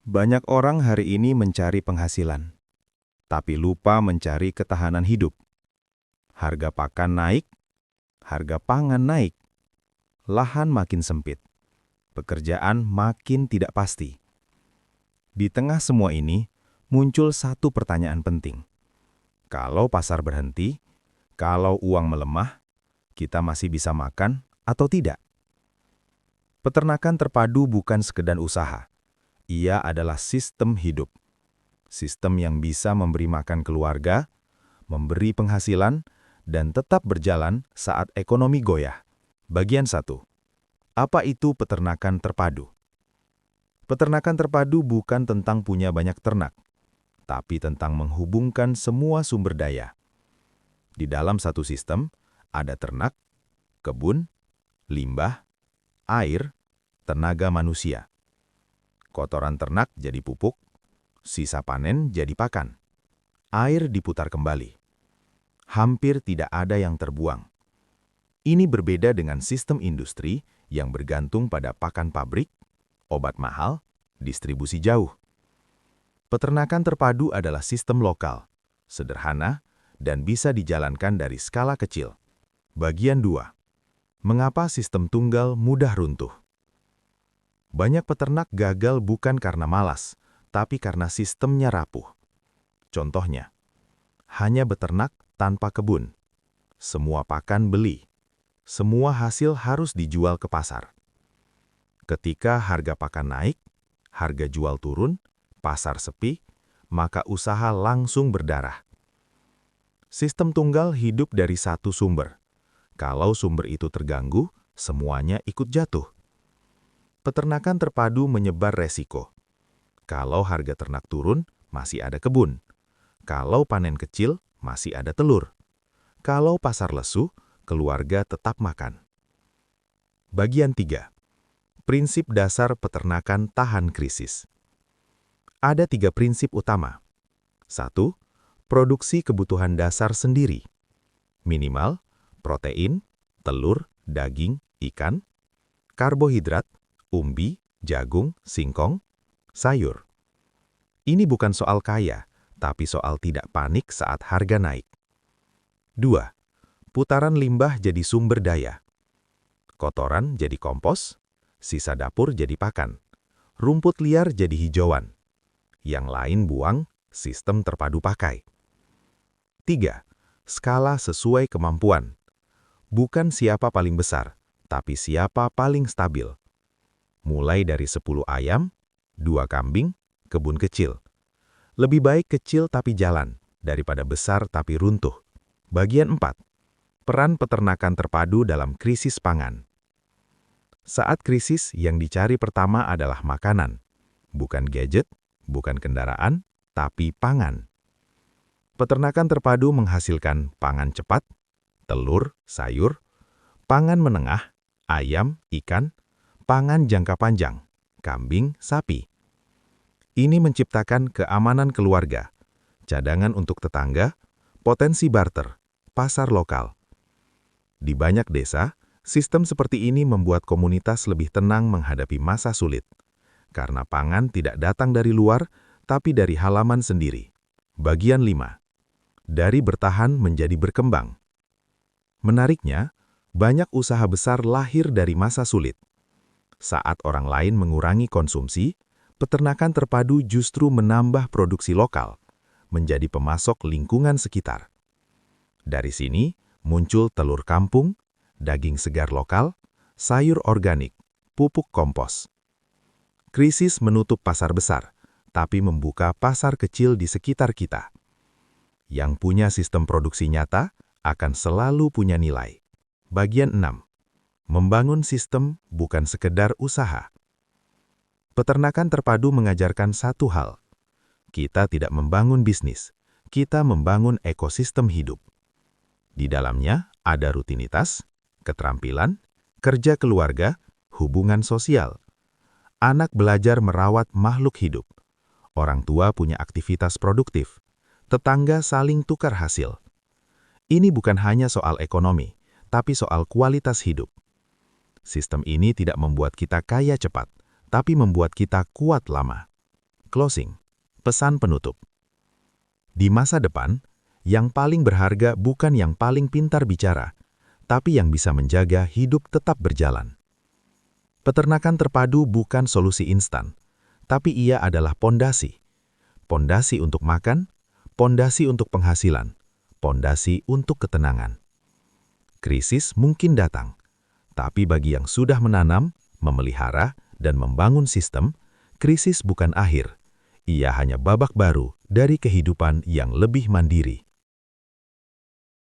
Banyak orang hari ini mencari penghasilan, tapi lupa mencari ketahanan hidup. Harga pakan naik, harga pangan naik, lahan makin sempit, pekerjaan makin tidak pasti. Di tengah semua ini, muncul satu pertanyaan penting. Kalau pasar berhenti, kalau uang melemah, kita masih bisa makan atau tidak? Peternakan terpadu bukan sekedar usaha. Ia adalah sistem hidup. Sistem yang bisa memberi makan keluarga, memberi penghasilan, dan tetap berjalan saat ekonomi goyah. Bagian 1. Apa itu peternakan terpadu? Peternakan terpadu bukan tentang punya banyak ternak, tapi tentang menghubungkan semua sumber daya. Di dalam satu sistem, ada ternak, kebun, limbah, air, tenaga manusia. Kotoran ternak jadi pupuk, sisa panen jadi pakan. Air diputar kembali. Hampir tidak ada yang terbuang. Ini berbeda dengan sistem industri yang bergantung pada pakan pabrik, obat mahal, distribusi jauh. Peternakan terpadu adalah sistem lokal, sederhana, dan bisa dijalankan dari skala kecil. Bagian 2. Mengapa sistem tunggal mudah runtuh? Banyak peternak gagal bukan karena malas, tapi karena sistemnya rapuh. Contohnya, hanya beternak tanpa kebun. Semua pakan beli. Semua hasil harus dijual ke pasar. Ketika harga pakan naik, harga jual turun, pasar sepi, maka usaha langsung berdarah. Sistem tunggal hidup dari satu sumber. Kalau sumber itu terganggu, semuanya ikut jatuh. Peternakan terpadu menyebar resiko. Kalau harga ternak turun, masih ada kebun. Kalau panen kecil, masih ada telur. Kalau pasar lesu, keluarga tetap makan. Bagian 3. Prinsip dasar peternakan tahan krisis. Ada 3 prinsip utama. 1. Produksi kebutuhan dasar sendiri. Minimal, protein, telur, daging, ikan, karbohidrat, umbi, jagung, singkong, sayur. Ini bukan soal kaya, tapi soal tidak panik saat harga naik. 2. Putaran limbah jadi sumber daya. Kotoran jadi kompos, sisa dapur jadi pakan, rumput liar jadi hijauan. Yang lain buang, sistem terpadu pakai. 3. Skala sesuai kemampuan. Bukan siapa paling besar, tapi siapa paling stabil. Mulai dari 10 ayam, 2 kambing, kebun kecil. Lebih baik kecil tapi jalan, daripada besar tapi runtuh. Bagian 4. Peran peternakan terpadu dalam krisis pangan. Saat krisis, yang dicari pertama adalah makanan. Bukan gadget, bukan kendaraan, tapi pangan. Peternakan terpadu menghasilkan pangan cepat, telur, sayur, pangan menengah, ayam, ikan, pangan jangka panjang, kambing, sapi. Ini menciptakan keamanan keluarga, cadangan untuk tetangga, potensi barter, pasar lokal. Di banyak desa, sistem seperti ini membuat komunitas lebih tenang menghadapi masa sulit, karena pangan tidak datang dari luar, tapi dari halaman sendiri. Bagian 5. Dari bertahan menjadi berkembang. Menariknya, banyak usaha besar lahir dari masa sulit. Saat orang lain mengurangi konsumsi, peternakan terpadu justru menambah produksi lokal, menjadi pemasok lingkungan sekitar. Dari sini, muncul telur kampung, daging segar lokal, sayur organik, pupuk kompos. Krisis menutup pasar besar, tapi membuka pasar kecil di sekitar kita. Yang punya sistem produksi nyata akan selalu punya nilai. Bagian 6. Membangun sistem bukan sekedar usaha. Peternakan terpadu mengajarkan satu hal. Kita tidak membangun bisnis, kita membangun ekosistem hidup. Di dalamnya ada rutinitas, keterampilan, kerja keluarga, hubungan sosial. Anak belajar merawat makhluk hidup. Orang tua punya aktivitas produktif. Tetangga saling tukar hasil. Ini bukan hanya soal ekonomi, tapi soal kualitas hidup. Sistem ini tidak membuat kita kaya cepat, tapi membuat kita kuat lama. closing, pesan penutup. Di masa depan, yang paling berharga bukan yang paling pintar bicara, tapi yang bisa menjaga hidup tetap berjalan. Peternakan terpadu bukan solusi instan, tapi ia adalah pondasi. Pondasi untuk makan, pondasi untuk penghasilan, pondasi untuk ketenangan. Krisis mungkin datang, tapi bagi yang sudah menanam, memelihara, dan membangun sistem, krisis bukan akhir. Ia hanya babak baru dari kehidupan yang lebih mandiri.